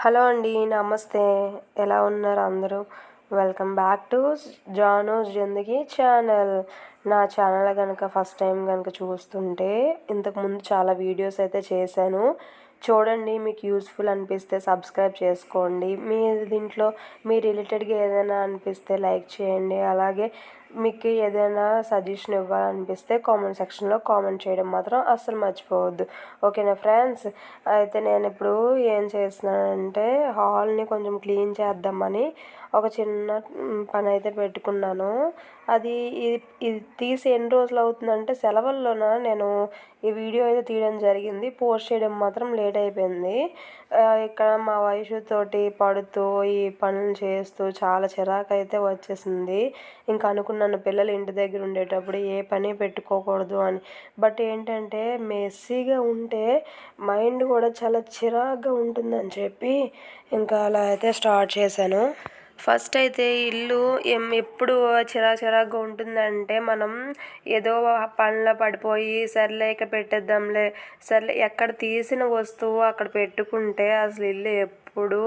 Hello అండి, నమస్తే. ఎలా ఉన్నారు అందరూ? Welcome back to Janu's Zindagi channel. నా ఛానల్ కనుక ఫస్ట్ టైం కనుక చూస్తుంటే ఇంతకుముందు చాలా వీడియోస్ అయితే చేశాను. చూడండి, మీకు యూస్ఫుల్ అనిపిస్తే సబ్స్క్రైబ్ చేసుకోండి. మీ దీంట్లో మీ రిలేటెడ్గా ఏదైనా అనిపిస్తే లైక్ చేయండి. అలాగే మీకు ఏదైనా సజెషన్ ఇవ్వాలనిపిస్తే కామెంట్ సెక్షన్లో కామెంట్ చేయడం మాత్రం అస్సలు మర్చిపోవద్దు. ఓకేనా ఫ్రెండ్స్? అయితే నేను ఇప్పుడు ఏం చేస్తున్నానంటే హాల్ని కొంచెం క్లీన్ చేద్దామని ఒక చిన్న పని అయితే పెట్టుకున్నాను. అది ఇది తీసి ఎన్ని రోజులు అవుతుందంటే సెలవుల్లోన నేను ఈ వీడియో అయితే తీయడం జరిగింది. పోస్ట్ చేయడం మాత్రం లేట్ అయిపోయింది. ఇక్కడ మా వయసుతోటి పడుతూ ఈ పనులు చేస్తూ చాలా చిరాకు అయితే వచ్చేసింది. ఇంకా అనుకున్నాను పిల్లలు ఇంటి దగ్గర ఉండేటప్పుడు ఏ పని పెట్టుకోకూడదు అని. బట్ ఏంటంటే మెస్సీగా ఉంటే మైండ్ కూడా చాలా చిరాకుగా ఉంటుందని చెప్పి ఇంకా అలా అయితే స్టార్ట్ చేశాను. ఫస్ట్ అయితే ఇల్లు ఎప్పుడు చిరాకుగా ఉంటుందంటే మనం ఏదో పనిలో పడిపోయి సర్లే ఇక పెట్టేద్దాంలే, సర్లే ఎక్కడ తీసిన వస్తువు అక్కడ పెట్టుకుంటే అసలు ఇల్లు ఎప్పుడు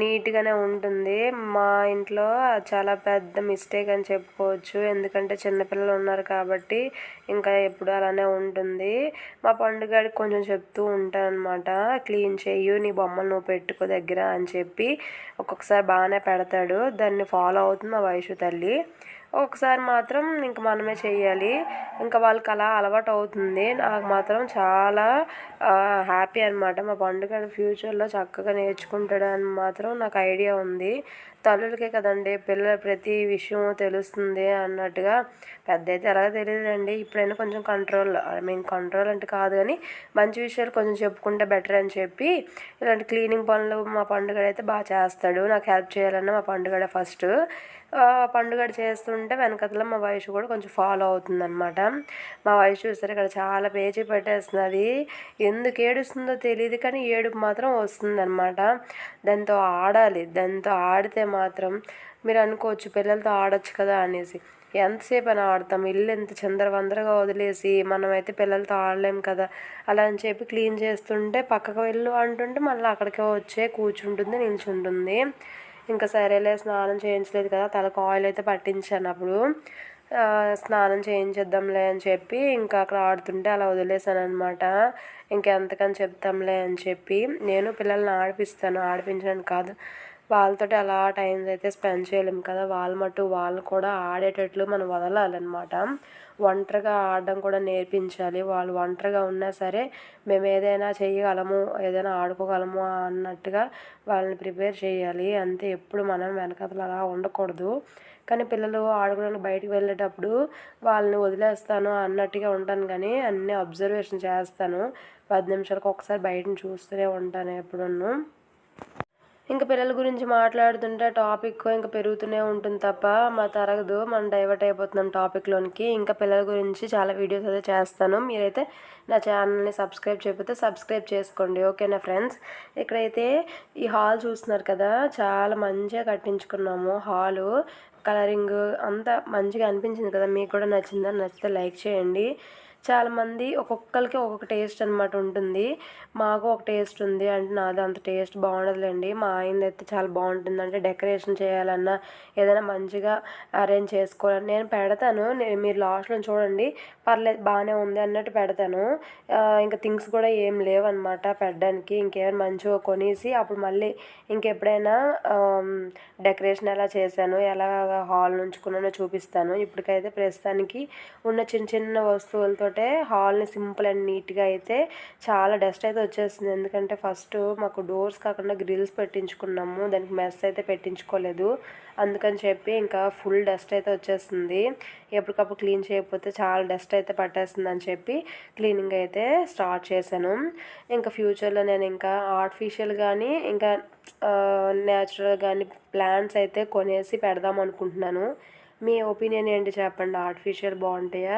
నీట్గానే ఉంటుంది. మా ఇంట్లో చాలా పెద్ద మిస్టేక్ అని చెప్పుకోవచ్చు. ఎందుకంటే చిన్నపిల్లలు ఉన్నారు కాబట్టి ఇంకా ఎప్పుడు అలానే ఉంటుంది. మా పండుగడికి కొంచెం చెప్తూ ఉంటాను అనమాట, క్లీన్ చెయ్యు, నీ బొమ్మలు నువ్వు పెట్టుకో దగ్గర అని చెప్పి. ఒక్కొక్కసారి బాగానే పెడతాడు, దాన్ని ఫాలో అవుతుంది మా వయసు తల్లి. ఒకసారి మాత్రం ఇంక మనమే చెయ్యాలి. ఇంకా వాళ్ళకి అలా అలవాటు అవుతుంది. నాకు మాత్రం చాలా హ్యాపీ అనమాట. మా పండుగ ఫ్యూచర్లో చక్కగా నేర్చుకుంటాడు అని మాత్రం నాకు ఐడియా ఉంది. తల్లులకే కదండి పిల్లల ప్రతి విషయం తెలుస్తుంది అన్నట్టుగా. పెద్ద అయితే ఎలాగో తెలియదండి. ఇప్పుడైనా కొంచెం కంట్రోల్ అంటే కాదు కానీ మంచి విషయాలు కొంచెం చెప్పుకుంటే బెటర్ అని చెప్పి ఇలాంటి క్లీనింగ్ పనులు మా పండుగ అయితే బాగా చేస్తాడు. నాకు హెల్ప్ చేయాలన్నా మా పండుగ ఫస్ట్. పండుగ చేస్తుంటే వెనకతల మా వయసు కూడా కొంచెం ఫాలో అవుతుందన్నమాట. మా వయసు చూస్తారు ఇక్కడ చాలా పేచీ పెట్టేస్తుంది. అది ఎందుకు ఏడుస్తుందో తెలియదు కానీ ఏడుపు మాత్రం వస్తుందన్నమాట. దాంతో ఆడాలి. దాంతో ఆడితే మాత్రం మీరు అనుకోవచ్చు పిల్లలతో ఆడొచ్చు కదా అనేసి. ఎంతసేపు అని ఆడతాం? ఇల్లు ఎంత చిందరవందరగా వదిలేసి మనమైతే పిల్లలతో ఆడలేం కదా. అలా అని చెప్పి క్లీన్ చేస్తుంటే పక్కకు వెళ్ళు అంటుంటే మళ్ళీ అక్కడికే వచ్చే కూర్చుంటుంది, నిల్చుంటుంది. ఇంకా సరేలే, స్నానం చేయించలేదు కదా, తలకు ఆయిల్ అయితే పట్టించాను. అప్పుడు స్నానం చేయించేద్దాంలే అని చెప్పి ఇంకా అక్కడ ఆడుతుంటే అలా వదిలేసాను అనమాట. ఇంకెంతకని చెప్తాంలే అని చెప్పి నేను పిల్లల్ని ఆడిపించడానికి కాదు, వాళ్ళతోటి అలా టైం అయితే స్పెండ్ చేయలేము కదా. వాళ్ళు కూడా ఆడేటట్లు మనం వదలాలన్నమాట. ఒంటరిగా ఆడడం కూడా నేర్పించాలి. వాళ్ళు ఒంటరిగా ఉన్నా సరే మేము ఏదైనా చేయగలము, ఏదైనా ఆడుకోగలము అన్నట్టుగా వాళ్ళని ప్రిపేర్ చేయాలి. అంతే, ఎప్పుడు మనం వెనకాతలు అలా ఉండకూడదు. కానీ పిల్లలు ఆడుకోవడానికి బయటికి వెళ్ళేటప్పుడు వాళ్ళని వదిలేస్తాను అన్నట్టుగా ఉంటాను కానీ అన్నీ అబ్జర్వేషన్ చేస్తాను. 10 నిమిషాలకు ఒకసారి బయటను చూస్తూనే ఉంటాను ఎప్పుడూ. ఇంకా పిల్లల గురించి మాట్లాడుతుంటే టాపిక్ ఇంకా పెరుగుతూనే ఉంటుంది తప్ప తరగదు. మనం డైవర్ట్ అయిపోతున్నాం టాపిక్లోనికి. ఇంకా పిల్లల గురించి చాలా వీడియోస్ అయితే చేస్తాను. మీరైతే నా ఛానల్ని సబ్స్క్రైబ్ చేయకపోతే సబ్స్క్రైబ్ చేసుకోండి. ఓకేనా ఫ్రెండ్స్? ఇక్కడైతే ఈ హాల్ చూస్తున్నారు కదా, చాలా మంచిగా కట్టించుకున్నాము. హాలు కలరింగ్ అంతా మంచిగా అనిపించింది కదా. మీకు కూడా నచ్చిందని నచ్చితే లైక్ చేయండి. చాలామంది ఒక్కొక్కరికి ఒక్కొక్క టేస్ట్ అనమాట ఉంటుంది. మాకు ఒక టేస్ట్ ఉంది అంటే నాది అంత టేస్ట్ బాగుండదులేండి. మా ఆయనది అయితే చాలా బాగుంటుంది. అంటే డెకరేషన్ చేయాలన్నా ఏదైనా మంచిగా అరేంజ్ చేసుకోవాలని నేను పెడతాను. మీరు లాస్ట్లో చూడండి, పర్లేదు బాగానే ఉంది అన్నట్టు పెడతాను. ఇంకా థింగ్స్ కూడా ఏం లేవన్నమాట పెట్టడానికి. ఇంకేమైనా మంచిగా కొనేసి అప్పుడు మళ్ళీ ఇంకెప్పుడైనా డెకరేషన్ ఎలా చేశాను, ఎలా హాల్ ఉంచుకున్నానో చూపిస్తాను. ఇప్పటికైతే ప్రస్తుతానికి ఉన్న చిన్న చిన్న వస్తువులతో హాల్ని సింపుల్ అండ్ నీట్గా అయితే చాలా డస్ట్ అయితే వచ్చేస్తుంది. ఎందుకంటే ఫస్ట్ మాకు డోర్స్ కాకుండా గ్రిల్స్ పెట్టించుకున్నాము, దానికి మెస్ అయితే పెట్టించుకోలేదు. అందుకని చెప్పి ఇంకా ఫుల్ డస్ట్ అయితే వచ్చేస్తుంది. ఎప్పటికప్పుడు క్లీన్ చేయకపోతే చాలా డస్ట్ అయితే పట్టేస్తుంది అని చెప్పి క్లీనింగ్ అయితే స్టార్ట్ చేశాను. ఇంకా ఫ్యూచర్లో నేను ఇంకా ఆర్టిఫిషియల్ కానీ ఇంకా న్యాచురల్ కానీ ప్లాంట్స్ అయితే కొనేసి పెడదాం అనుకుంటున్నాను. మీ ఒపీనియన్ ఏంటి చెప్పండి? ఆర్టిఫిషియల్ బాగుంటాయా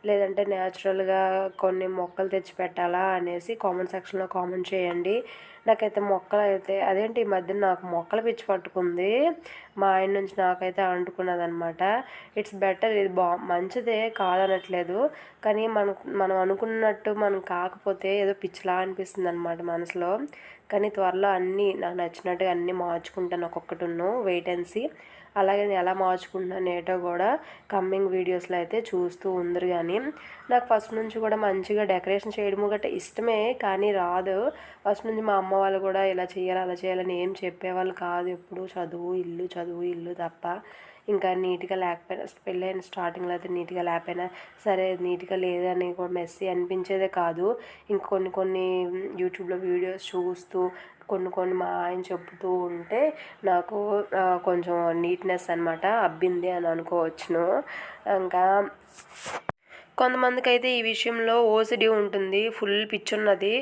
లేదంటే న్యాచురల్గా కొన్ని మొక్కలు తెచ్చి పెట్టాలా అనేసి కామెంట్ సెక్షన్లో కామెంట్ చేయండి. నాకైతే మొక్కలైతే అదేంటి ఈ మధ్య నాకు మొక్కల పిచ్చి పట్టుకుంది. మా ఆయన నుంచి నాకైతే అంటుకున్నదనమాట. ఇట్స్ బెటర్, ఇది మంచిదే కాదనట్లేదు. కానీ మనం అనుకున్నట్టు మనం కాకపోతే ఏదో పిచ్చిలా అనిపిస్తుంది అనమాట మనసులో. కానీ త్వరలో అన్నీ నాకు నచ్చినట్టుగా అన్నీ మార్చుకుంటాను, ఒక్కొక్కటి వెయిట్ అండ్ సీ. అలాగే నేను ఎలా మార్చుకుంటున్నాను ఏటో కూడా కమ్మింగ్ వీడియోస్లో అయితే చూస్తూ ఉందరు. కానీ నాకు ఫస్ట్ నుంచి కూడా మంచిగా డెకరేషన్ చేయడము గట్రా ఇష్టమే, కానీ రాదు. ఫస్ట్ నుంచి మా అమ్మ వాళ్ళు కూడా ఇలా చేయాలి అలా చేయాలని ఏం చెప్పేవాళ్ళు కాదు. ఎప్పుడు చదువు ఇల్లు తప్ప ఇంకా నీట్గా లేకపోయినా, పెళ్ళైన స్టార్టింగ్లో అయితే నీట్గా లేకపోయినా సరే, నీట్గా లేదని కూడా మెస్సీ అనిపించేదే కాదు. కొన్ని యూట్యూబ్లో వీడియోస్ చూస్తూ కొన్ని మా ఆయన చెప్తూ ఉంటే నాకు కొంచెం నీట్నెస్ అనమాట అబ్బింది అని అనుకోవచ్చును. ఇంకా కొంతమందికి అయితే ఈ విషయంలో ఓసిడి ఉంటుంది, ఫుల్ పిచ్చున్నది.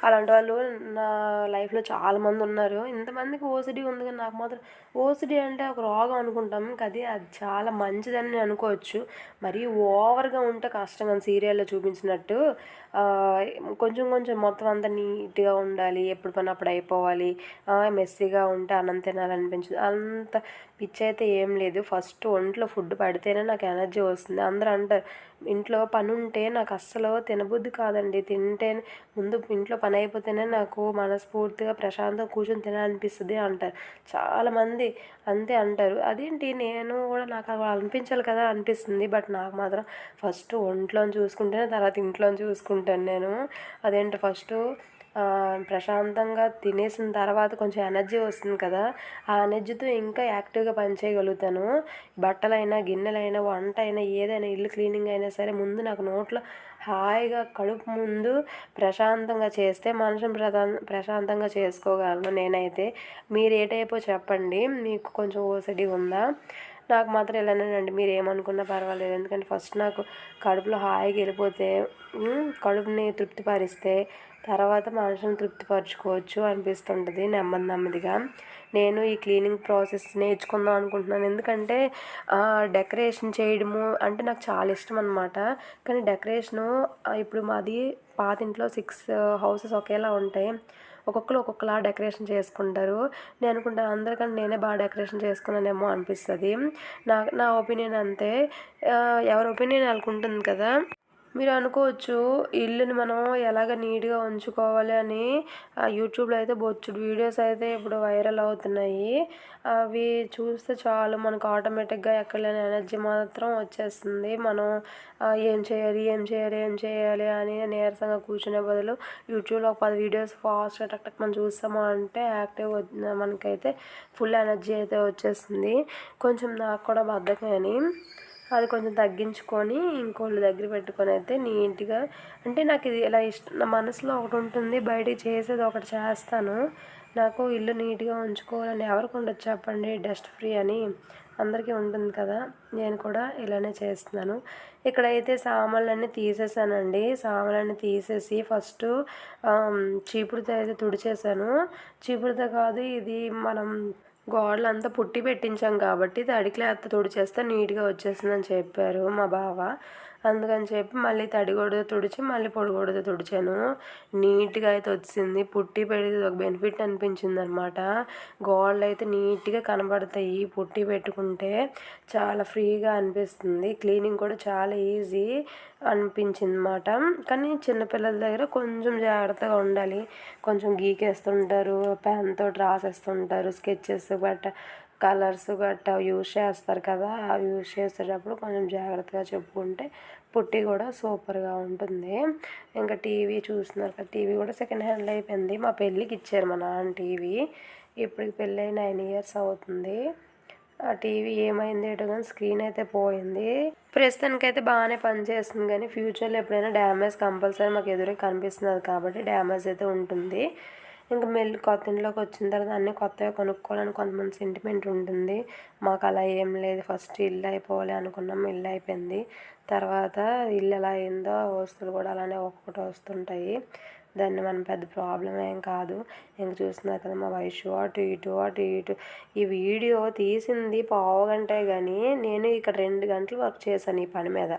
అలాంటి వాళ్ళు నా లైఫ్లో చాలామంది ఉన్నారు. ఇంతమందికి ఓసిడి ఉంది, కానీ నాకు మాత్రం ఓసిడి అంటే ఒక రోగం అనుకుంటాం, అది చాలా మంచిదని నేను అనుకోవచ్చు. మరీ ఓవర్గా ఉంటే కష్టం. కానీ సీరియల్లో చూపించినట్టు కొంచెం మొత్తం అంతా నీట్గా ఉండాలి, ఎప్పుడు పని అప్పుడు అయిపోవాలి, మెస్సీగా ఉంటే అన్నం తినాలనిపించదు, అంత పిచ్చి అయితే ఏం లేదు. ఫస్ట్ ఒంట్లో ఫుడ్ పడితేనే నాకు ఎనర్జీ వస్తుంది. అందరూ అంటారు ఇంట్లో పని ఉంటే నాకు అస్సలు తినబుద్ధి కాదండి, తింటే ముందు ఇంట్లో పని అయిపోతేనే నాకు మనస్ఫూర్తిగా ప్రశాంతంగా కూర్చొని తినాలనిపిస్తుంది అంటారు చాలామంది. అంతే అంటారు. అదేంటి, నేను కూడా నాకు అలా అనిపించాలి కదా అనిపిస్తుంది. బట్ నాకు మాత్రం ఫస్ట్ ఒంట్లోని చూసుకుంటేనే తర్వాత ఇంట్లోని చూసుకుంటాను నేను. అదేంటి, ఫస్ట్ ప్రశాంతంగా తినేసిన తర్వాత కొంచెం ఎనర్జీ వస్తుంది కదా, ఆ ఎనర్జీతో ఇంకా యాక్టివ్గా పనిచేయగలుగుతాను. బట్టలైనా గిన్నెలైనా వంట అయినా ఏదైనా ఇల్లు క్లీనింగ్ అయినా సరే ముందు నాకు నోట్లో హాయిగా కడుపు ముందు ప్రశాంతంగా చేస్తే మనుషులు ప్రశాంతంగా చేసుకోగలను నేనైతే. మీరు ఏ టైపో చెప్పండి, మీకు కొంచెం ఓసిడి ఉందా? నాకు మాత్రం ఇలానేనండి, మీరు ఏమనుకున్నా పర్వాలేదు. ఎందుకంటే ఫస్ట్ నాకు కడుపులో హాయిగా వెళ్ళిపోతే, కడుపుని తృప్తిపరిస్తే తర్వాత మనుషులను తృప్తిపరచుకోవచ్చు అనిపిస్తుంటుంది నెమ్మదిగా. నేను ఈ క్లీనింగ్ ప్రాసెస్ నేర్చుకుందాం అనుకుంటున్నాను. ఎందుకంటే డెకరేషన్ చేయడము అంటే నాకు చాలా ఇష్టం అనమాట. కానీ డెకరేషను ఇప్పుడు మాది పాతింట్లో 6 హౌసెస్ ఒకేలా ఉంటాయి. ఒక్కొక్కరు ఒక్కొక్కలా డెకరేషన్ చేసుకుంటారు. నేను అనుకుంటాను అందరికంటే నేనే బాగా డెకరేషన్ చేసుకున్నానేమో అనిపిస్తుంది. నా ఒపీనియన్ అంతే. ఎవరి ఒపీనియన్ వాళ్ళకు ఉంటుంది కదా. మీరు అనుకోవచ్చు ఇల్లుని మనం ఎలాగ నీట్గా ఉంచుకోవాలి అని. యూట్యూబ్లో అయితే బొచ్చుడు వీడియోస్ అయితే ఇప్పుడు వైరల్ అవుతున్నాయి. అవి చూస్తే చాలు మనకు ఆటోమేటిక్గా ఎక్కడ లేని ఎనర్జీ మాత్రం వచ్చేస్తుంది. మనం ఏం చేయాలి అని నీరసంగా కూర్చునే బదులు యూట్యూబ్లో ఒక 10 వీడియోస్ ఫాస్ట్గా టక్ మనం చూస్తాము అంటే యాక్టివ్ మనకైతే ఫుల్ ఎనర్జీ అయితే వచ్చేస్తుంది. కొంచెం నాకు కూడా బద్ధకమని అది కొంచెం తగ్గించుకొని ఇంకోళ్ళ దగ్గర పెట్టుకొని అయితే నీట్గా, అంటే నాకు ఇది ఇలా ఇష్టం. నా మనసులో ఒకటి ఉంటుంది, బయటికి చేసేది ఒకటి చేస్తాను. నాకు ఇల్లు నీట్గా ఉంచుకోవాలని ఎవరికి ఉండదు చెప్పండి, డస్ట్ ఫ్రీ అని అందరికీ ఉంటుంది కదా. నేను కూడా ఇలానే చేస్తున్నాను. ఇక్కడైతే సామాన్లన్నీ తీసేసానండి. సామాన్లన్నీ తీసేసి ఫస్ట్ చీపురుతో అయితే తుడిచేసాను. చీపురుతో కాదు, ఇది మనం గోడలంతా పుట్టి పెట్టించాం కాబట్టి తడి క్లాత్ తుడిచేస్తే నీట్గా వచ్చేసిందని చెప్పారు మా బావ. అందుకని చెప్పి మళ్ళీ తడి గోడతో తుడిచి మళ్ళీ పొడి గోడతో తుడిచాను. నీట్గా అయితే వచ్చింది. పుట్టి పెడితే ఒక బెనిఫిట్ అనిపించింది అనమాట. గోడలు అయితే నీట్గా కనబడతాయి పుట్టి పెట్టుకుంటే, చాలా ఫ్రీగా అనిపిస్తుంది. క్లీనింగ్ కూడా చాలా ఈజీ అనిపించింది అన్నమాట. కానీ చిన్నపిల్లల దగ్గర కొంచెం జాగ్రత్తగా ఉండాలి. కొంచెం గీకేస్తుంటారు, పెన్తో రాసేస్తుంటారు, స్కెచెస్ గట్ట కలర్స్ గట్ట యూజ్ చేస్తారు కదా. అవి యూజ్ చేసేటప్పుడు కొంచెం జాగ్రత్తగా చెప్పుకుంటే పుట్టి కూడా సూపర్గా ఉంటుంది. ఇంకా టీవీ చూస్తున్నారు కదా, టీవీ కూడా సెకండ్ హ్యాండ్ అయిపోయింది. మా పెళ్ళికి ఇచ్చారు మా నాన్న టీవీ. ఇప్పటికి పెళ్ళి 9 years అవుతుంది. ఆ టీవీ ఏమైంది ఏటో కానీ స్క్రీన్ అయితే పోయింది. ప్రస్తుతానికైతే బాగానే పనిచేస్తుంది, కానీ ఫ్యూచర్లో ఎప్పుడైనా డ్యామేజ్ కంపల్సరీ మాకు ఎదురు కనిపిస్తున్నది కాబట్టి డ్యామేజ్ అయితే ఉంటుంది. ఇంకా కొత్త ఇంట్లోకి వచ్చిన తర్వాత అన్నీ కొత్తగా కొనుక్కోవాలని కొంతమంది సెంటిమెంట్ ఉంటుంది. మాకు అలా ఏం లేదు. ఫస్ట్ ఇల్లు అయిపోవాలి అనుకున్నాం, ఇల్లు అయిపోయింది. తర్వాత ఇల్లు ఎలా అయిందో వస్తువులు కూడా అలానే ఒక్కొక్కటి వస్తుంటాయి. దాన్ని మనం పెద్ద ప్రాబ్లం ఏం కాదు. ఇంక చూస్తున్నారు కదా మా వయసు అటు ఇటు. ఈ వీడియో తీసింది 1/2 గంటే, కానీ నేను ఇక్కడ 2 గంటలు వర్క్ చేశాను ఈ పని మీద.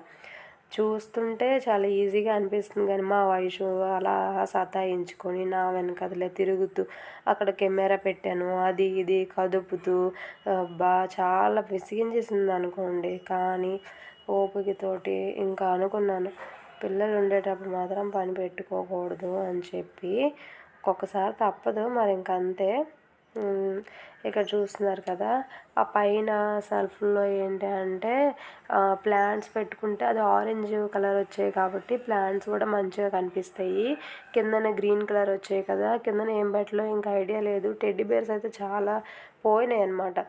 చూస్తుంటే చాలా ఈజీగా అనిపిస్తుంది కానీ మా వయసు అలా సతాయించుకొని నా వెనకదలే తిరుగుతూ అక్కడ కెమెరా పెట్టాను అది ఇది కదుపుతూ చాలా విసిగించేసింది అనుకోండి. కానీ ఓపికతోటి ఇంకా అనుకున్నాను పిల్లలు ఉండేటప్పుడు మాత్రం పని పెట్టుకోకూడదు అని చెప్పి. ఒక్కొక్కసారి తప్పదు మరి ఇంక అంతే. ఇక్కడ చూస్తున్నారు కదా, ఆ పైన సెల్ఫ్లో ఏంటి అంటే ప్లాంట్స్ పెట్టుకుంటే అది ఆరెంజ్ కలర్ వచ్చాయి కాబట్టి ప్లాంట్స్ కూడా మంచిగా కనిపిస్తాయి. కిందన గ్రీన్ కలర్ వచ్చాయి కదా, కిందన ఏం పెట్టలో ఇంకా ఐడియా లేదు. టెడ్డీ బేర్స్ అయితే చాలా పోయినాయి అన్నమాట.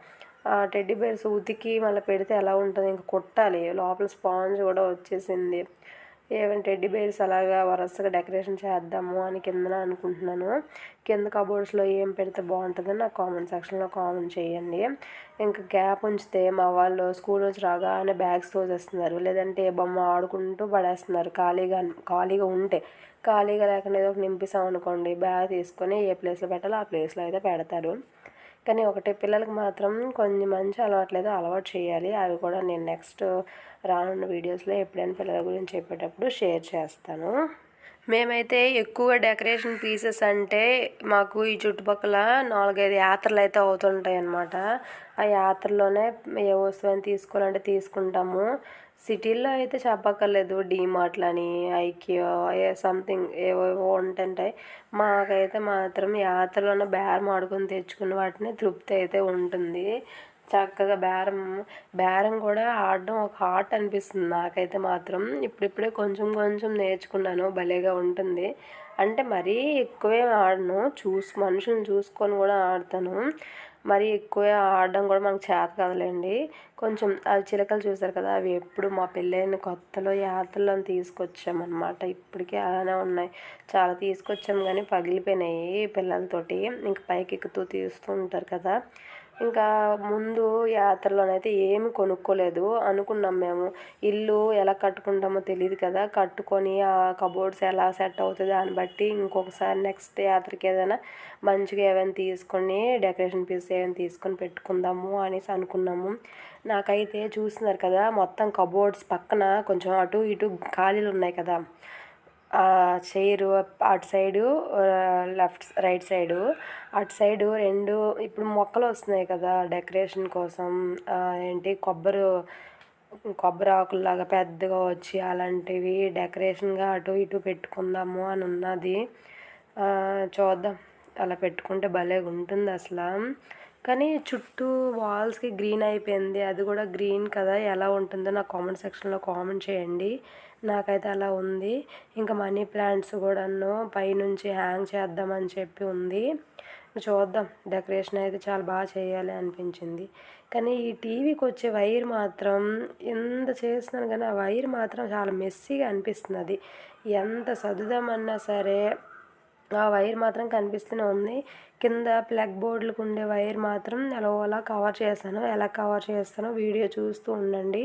టెడ్డీ బేర్స్ ఉతికి మళ్ళీ పెడితే ఎలా ఉంటుంది, ఇంకా కొట్టాలి. లోపల స్పాంజ్ కూడా వచ్చేసింది. ఏమైనా టెడ్డీ బేర్స్ అలాగా వరుసగా డెకరేషన్ చేద్దాము అని కిందన అనుకుంటున్నాను. కింద కబోర్డ్స్లో ఏం పెడితే బాగుంటుందని నాకు కామెంట్ సెక్షన్లో కామెంట్ చేయండి. ఇంకా గ్యాప్ ఉంచితే మా వాళ్ళు స్కూల్ నుంచి రాగానే బ్యాగ్స్ తోసేస్తున్నారు, లేదంటే ఏ బొమ్మ ఆడుకుంటూ పడేస్తున్నారు. ఖాళీగా ఉంటే, ఖాళీగా లేకుండా ఏదో ఒకటి నింపిస్తాం అనుకోండి, బ్యాగ్ తీసుకొని ఏ ప్లేస్లో పెట్టాలో ఆ ప్లేస్లో అయితే పెడతారు. కానీ ఒకటే పిల్లలకి మాత్రం కొన్ని మంచి అలవాట్లేదు అలవాటు చేయాలి. అవి కూడా నేను నెక్స్ట్ రానున్న వీడియోస్లో ఎప్పుడైనా పిల్లల గురించి చెప్పేటప్పుడు షేర్ చేస్తాను. మేమైతే ఎక్కువ డెకరేషన్ పీసెస్ అంటే మాకు ఈ చుట్టుపక్కల 4-5 యాత్రలు అయితే అవుతుంటాయి అన్నమాట. ఆ యాత్రలోనే ఏ వస్తువుని తీసుకోవాలంటే తీసుకుంటాము. సిటీల్లో అయితే చెప్పక్కర్లేదు, డీమార్ట్లని, ఐకియా, సంథింగ్ ఏవేవో ఉంటుంటాయి. మాకైతే మాత్రం యాత్రలోనే బేరం ఆడుకొని తెచ్చుకున్న వాటిని తృప్తి అయితే ఉంటుంది. చక్కగా బేరం కూడా ఆడడం ఒక ఆర్ట్ అనిపిస్తుంది నాకైతే మాత్రం. ఇప్పుడిప్పుడే కొంచెం కొంచెం నేర్చుకున్నాను, భలేగా ఉంటుంది. అంటే మరీ ఎక్కువే ఆడను, మనుషులను చూసుకొని కూడా ఆడతాను. మరీ ఎక్కువ ఆడడం కూడా మనకు చేత కదలేండి. కొంచెం అవి చిలకలు చూసారు కదా, అవి ఎప్పుడు మా పెళ్ళైన కొత్తలో యాత్రలో తీసుకొచ్చామన్నమాట. ఇప్పటికీ అలానే ఉన్నాయి. చాలా తీసుకొచ్చాము కానీ పగిలిపోయినాయి పిల్లలతోటి. ఇంక పైకి ఎక్కుతూ తీస్తూ ఉంటారు కదా. ఇంకా ముందు యాత్రలోనైతే ఏమి కొనుక్కోలేదు. అనుకున్నాం మేము ఇల్లు ఎలా కట్టుకుంటామో తెలియదు కదా, కట్టుకొని ఆ కబోర్డ్స్ ఎలా సెట్ అవుతుంది దాన్ని బట్టి ఇంకొకసారి నెక్స్ట్ యాత్రకి ఏదైనా మంచిగా ఏమైనా తీసుకొని డెకరేషన్ పీస్ ఏమైనా తీసుకొని పెట్టుకుందాము అనేసి అనుకున్నాము. నాకైతే చూస్తున్నారు కదా, మొత్తం కబోర్డ్స్ పక్కన కొంచెం అటు ఇటు ఖాళీలు ఉన్నాయి కదా, చైరు అటు సైడు రైట్ సైడు, అటు సైడు 2 ఇప్పుడు మొక్కలు వస్తున్నాయి కదా డెకరేషన్ కోసం, ఏంటి కొబ్బరి ఆకుల్లాగా పెద్దగా వచ్చి అలాంటివి డెకరేషన్గా అటు ఇటు పెట్టుకుందాము అని ఉన్నది. చూద్దాం, అలా పెట్టుకుంటే భలేగా ఉంటుంది అసలు. కానీ చుట్టూ వాల్స్కి గ్రీన్ అయిపోయింది. అది కూడా గ్రీన్ కదా, ఎలా ఉంటుందో నాకు కామెంట్ సెక్షన్లో కామెంట్ చేయండి. నాకైతే అలా ఉంది. ఇంకా మనీ ప్లాంట్స్ కూడాను పైనుంచి హ్యాంగ్ చేద్దామని చెప్పి ఉంది. చూద్దాం, డెకరేషన్ అయితే చాలా బాగా చేయాలి అనిపించింది. కానీ ఈ టీవీకి వచ్చే వైర్ మాత్రం ఎంత చేస్తున్నాను కానీ ఆ వైర్ మాత్రం చాలా మెస్సీగా అనిపిస్తుంది. అది ఎంత సర్దుదామన్నా సరే ఆ వైర్ మాత్రం కనిపిస్తూనే ఉంది. కింద ప్లగ్ బోర్డులకు ఉండే వైర్ మాత్రం అలా కవర్ చేశాను. ఎలా కవర్ చేస్తానో వీడియో చూస్తూ ఉండండి.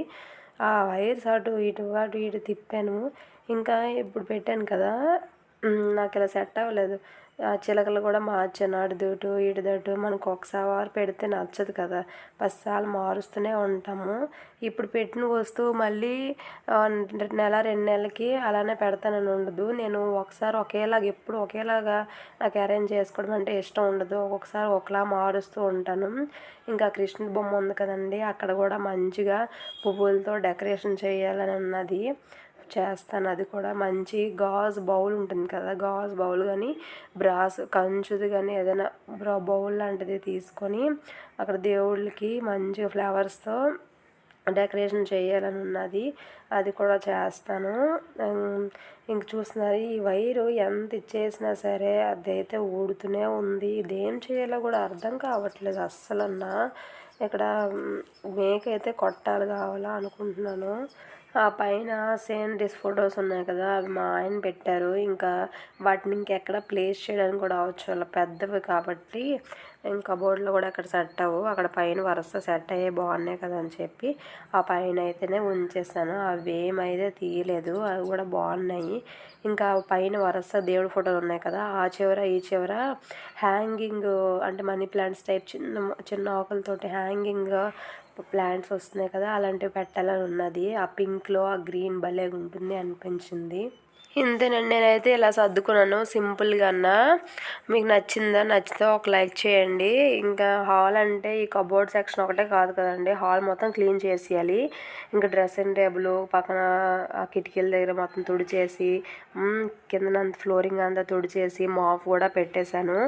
ఆ వైర్స్ అటు ఇటు తిప్పాను. ఇంకా ఇప్పుడు పెట్టాను కదా, నాకు ఇలా సెట్ అవ్వలేదు. చిలకలు కూడా మార్చాను, అటుదటు ఇటుదటు. మనకు ఒకసారి పెడితే నచ్చదు కదా, 10 సార్లు మారుస్తూనే ఉంటాము. ఇప్పుడు పెట్టిన వస్తువు మళ్ళీ నెల 2 నెలలకి అలానే పెడతానని ఉండదు. నేను ఒకసారి ఎప్పుడు ఒకేలాగా నాకు అరేంజ్ చేసుకోవడం అంటే ఇష్టం ఉండదు. ఒక్కొక్కసారి ఒకలా మారుస్తూ ఉంటాను. ఇంకా కృష్ణుడి బొమ్మ ఉంది కదండి, అక్కడ కూడా మంచిగా పువ్వులతో డెకరేషన్ చేయాలని ఉన్నది, చేస్తాను. అది కూడా మంచి గాజు బౌల్ ఉంటుంది కదా, గాజు బౌల్ కానీ బ్రాస్ కంచుది కానీ ఏదైనా బౌల్ లాంటిది తీసుకొని అక్కడ దేవుళ్ళకి మంచిగా ఫ్లవర్స్తో డెకరేషన్ చేయాలని ఉన్నది. అది కూడా చేస్తాను. ఇంక చూస్తున్నారు, ఈ వైరు ఎంత ఇచ్చేసినా సరే అదైతే ఊడుతూనే ఉంది. ఇదేం చేయాలో కూడా అర్థం కావట్లేదు అస్సలన్నా. ఇక్కడ మేకైతే కొట్టాలి కావాలా అనుకుంటున్నాను. ఆ పైన సీనరీస్ ఫొటోస్ ఉన్నాయి కదా, అవి మా ఆయన పెట్టారు. ఇంకా వాటిని ఇంకెక్కడ ప్లేస్ చేయడానికి కూడా అవ్వచ్చు, అలా పెద్దవి కాబట్టి ఇంకా బోర్డులో కూడా అక్కడ సెట్ అవ్వు. అక్కడ పైన వరుస సెట్ అయ్యే బాగున్నాయి కదా అని చెప్పి ఆ పైన అయితేనే ఉంచేసాను. అవి ఏమైతే తీయలేదు, అవి కూడా బాగున్నాయి. ఇంకా పైన వరుస దేవుడి ఫోటోలు ఉన్నాయి కదా, ఆ చివర ఈ చివర హ్యాంగింగ్ అంటే మనీ ప్లాంట్స్ టైప్ చిన్న చిన్న ఆకులతోటి హ్యాంగింగ్ ప్లాంట్స్ వస్తున్నాయి కదా, అలాంటివి పెట్టాలని ఉన్నది. ఆ పింక్లో ఆ గ్రీన్ భలే ఉంటుంది అనిపించింది. ఇంతేనండి, నేనైతే ఇలా సర్దుకున్నాను సింపుల్గా. మీకు నచ్చిందా? నచ్చితే ఒక లైక్ చేయండి. ఇంకా హాల్ అంటే ఈ కబోర్డ్ సెక్షన్ ఒకటే కాదు కదండి, హాల్ మొత్తం క్లీన్ చేసేయాలి. ఇంకా డ్రెస్సింగ్ టేబుల్ పక్కన ఆ కిటికీల దగ్గర మొత్తం తుడిచేసి, కిందనంత ఫ్లోరింగ్ అంతా తుడిచేసి మాప్ కూడా పెట్టేశాను.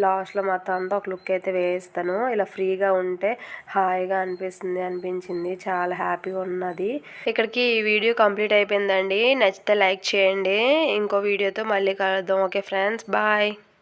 లాస్ట్లో మొత్తం అంతా ఒక లుక్ అయితే వేస్తాను. ఇలా ఫ్రీగా ఉంటే హాయిగా అనిపించింది, చాలా హ్యాపీగా ఉన్నది. ఇక్కడికి ఈ వీడియో కంప్లీట్ అయిపోయిందండి. నచ్చితే లైక్ చేయండి. ఇంకో వీడియోతో మళ్ళీ కలుద్దాం. Okay friends, bye.